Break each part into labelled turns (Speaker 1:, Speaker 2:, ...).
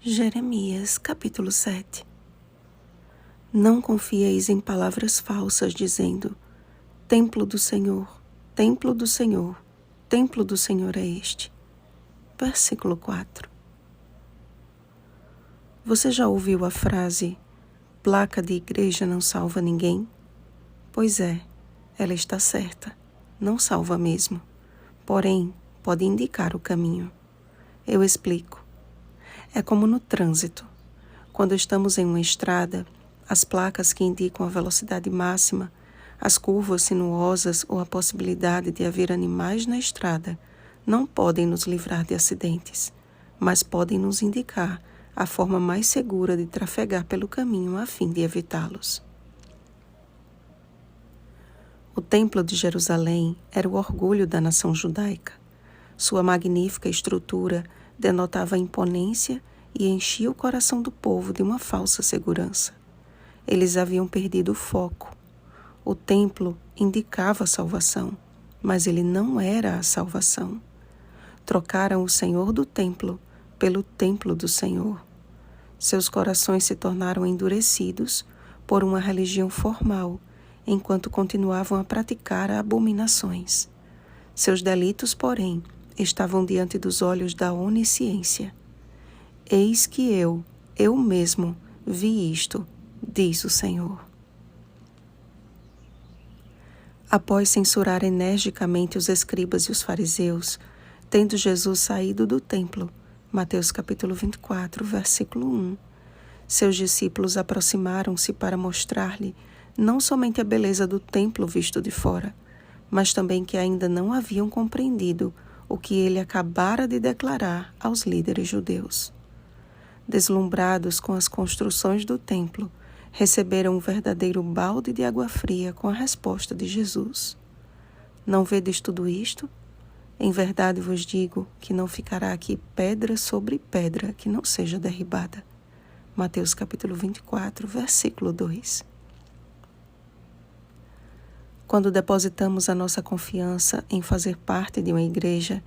Speaker 1: Jeremias, capítulo 7. Não confieis em palavras falsas, dizendo: Templo do Senhor, templo do Senhor, templo do Senhor é este. Versículo 4. Você já ouviu a frase: placa de igreja não salva ninguém? Pois é, ela está certa, não salva mesmo. Porém, pode indicar o caminho. Eu explico. É como no trânsito. Quando estamos em uma estrada, as placas que indicam a velocidade máxima, as curvas sinuosas ou a possibilidade de haver animais na estrada não podem nos livrar de acidentes, mas podem nos indicar a forma mais segura de trafegar pelo caminho a fim de evitá-los. O Templo de Jerusalém era o orgulho da nação judaica. Sua magnífica estrutura denotava imponência e enchia o coração do povo de uma falsa segurança. Eles haviam perdido o foco. O templo indicava a salvação, mas ele não era a salvação. Trocaram o Senhor do templo pelo templo do Senhor. Seus corações se tornaram endurecidos por uma religião formal, enquanto continuavam a praticar abominações. Seus delitos, porém, estavam diante dos olhos da onisciência. Eis que eu mesmo, vi isto, diz o Senhor. Após censurar energicamente os escribas e os fariseus, tendo Jesus saído do templo, Mateus capítulo 24, versículo 1, seus discípulos aproximaram-se para mostrar-lhe não somente a beleza do templo visto de fora, mas também que ainda não haviam compreendido o que ele acabara de declarar aos líderes judeus. Deslumbrados com as construções do templo, receberam um verdadeiro balde de água fria com a resposta de Jesus. Não vedes tudo isto? Em verdade vos digo que não ficará aqui pedra sobre pedra que não seja derribada. Mateus capítulo 24, versículo 2. Quando depositamos a nossa confiança em fazer parte de uma igreja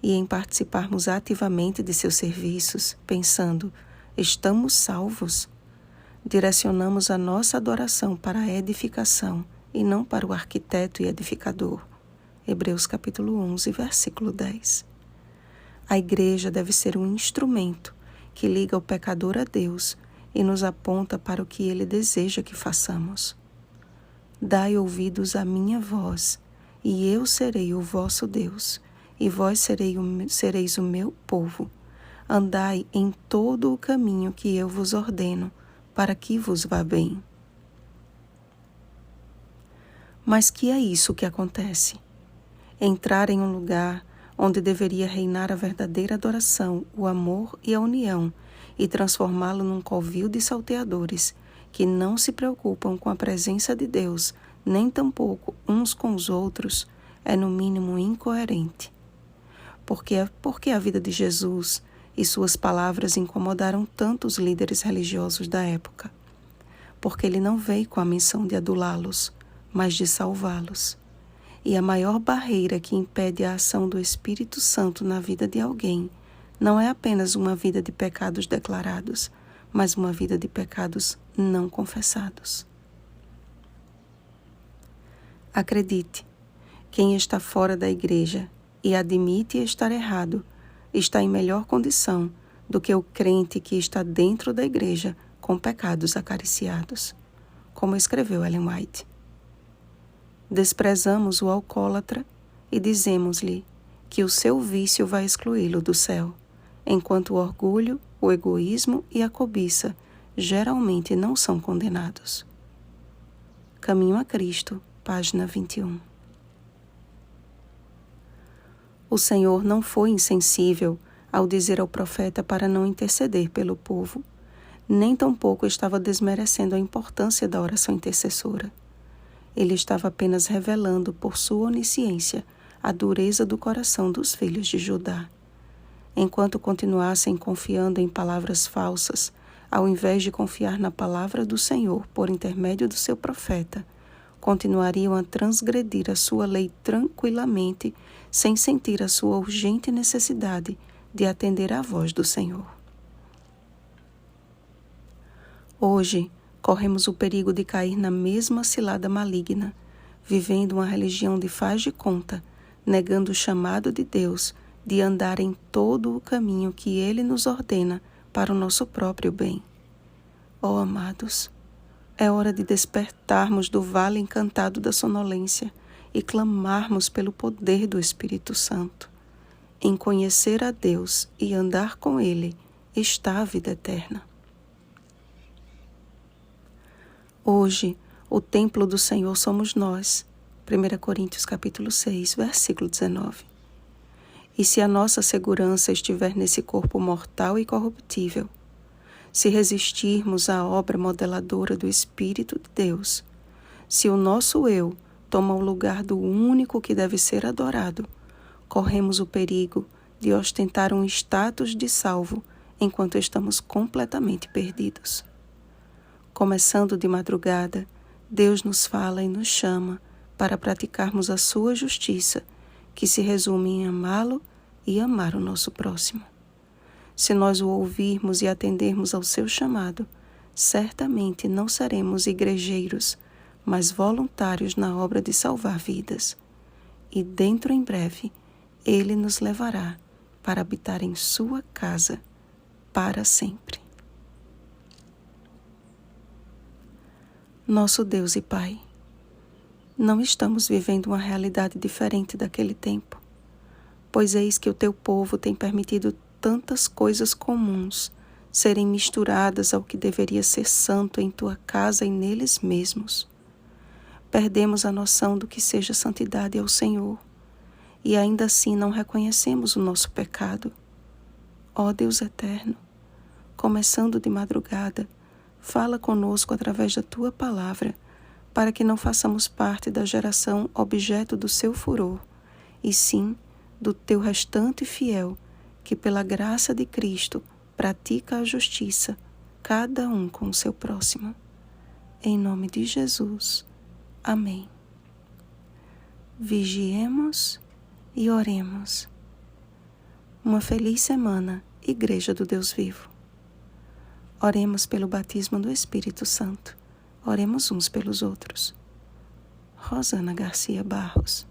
Speaker 1: e em participarmos ativamente de seus serviços, pensando, estamos salvos, direcionamos a nossa adoração para a edificação e não para o arquiteto e edificador. Hebreus capítulo 11, versículo 10. A igreja deve ser um instrumento que liga o pecador a Deus e nos aponta para o que Ele deseja que façamos. Dai ouvidos à minha voz, e eu serei o vosso Deus, e vós sereis o meu povo. Andai em todo o caminho que eu vos ordeno, para que vos vá bem. Mas que é isso que acontece? Entrar em um lugar onde deveria reinar a verdadeira adoração, o amor e a união, e transformá-lo num covil de salteadores, que não se preocupam com a presença de Deus, nem tampouco uns com os outros, é no mínimo incoerente. Porque a vida de Jesus e suas palavras incomodaram tanto os líderes religiosos da época? Porque ele não veio com a missão de adulá-los, mas de salvá-los. E a maior barreira que impede a ação do Espírito Santo na vida de alguém não é apenas uma vida de pecados declarados, mas uma vida de pecados não confessados. Acredite, quem está fora da igreja e admite estar errado, está em melhor condição do que o crente que está dentro da igreja com pecados acariciados, como escreveu Ellen White. Desprezamos o alcoólatra e dizemos-lhe que o seu vício vai excluí-lo do céu, enquanto o orgulho, o egoísmo e a cobiça geralmente não são condenados. Caminho a Cristo, página 21. O Senhor não foi insensível ao dizer ao profeta para não interceder pelo povo, nem tampouco estava desmerecendo a importância da oração intercessora. Ele estava apenas revelando por sua onisciência a dureza do coração dos filhos de Judá. Enquanto continuassem confiando em palavras falsas, ao invés de confiar na palavra do Senhor por intermédio do seu profeta, continuariam a transgredir a sua lei tranquilamente, sem sentir a sua urgente necessidade de atender à voz do Senhor. Hoje, corremos o perigo de cair na mesma cilada maligna, vivendo uma religião de faz de conta, negando o chamado de Deus de andar em todo o caminho que Ele nos ordena para o nosso próprio bem. Ó amados, é hora de despertarmos do vale encantado da sonolência e clamarmos pelo poder do Espírito Santo. Em conhecer a Deus e andar com Ele está a vida eterna. Hoje, o templo do Senhor somos nós. 1 Coríntios capítulo 6, versículo 19. E se a nossa segurança estiver nesse corpo mortal e corruptível, se resistirmos à obra modeladora do Espírito de Deus, se o nosso eu toma o lugar do único que deve ser adorado, corremos o perigo de ostentar um status de salvo enquanto estamos completamente perdidos. Começando de madrugada, Deus nos fala e nos chama para praticarmos a sua justiça, que se resume em amá-lo e amar o nosso próximo. Se nós o ouvirmos e atendermos ao seu chamado, certamente não seremos igrejeiros, mas voluntários na obra de salvar vidas. E dentro em breve, Ele nos levará para habitar em sua casa para sempre. Nosso Deus e Pai, não estamos vivendo uma realidade diferente daquele tempo, pois eis que o teu povo tem permitido tantas coisas comuns serem misturadas ao que deveria ser santo em tua casa e neles mesmos. Perdemos a noção do que seja santidade ao Senhor e ainda assim não reconhecemos o nosso pecado. Ó Deus eterno, começando de madrugada, fala conosco através da tua palavra, para que não façamos parte da geração objeto do seu furor, e sim do teu restante fiel, que pela graça de Cristo pratica a justiça, cada um com o seu próximo. Em nome de Jesus. Amém. Vigiemos e oremos. Uma feliz semana, Igreja do Deus Vivo. Oremos pelo batismo do Espírito Santo. Oremos uns pelos outros. Rosana Garcia Barros.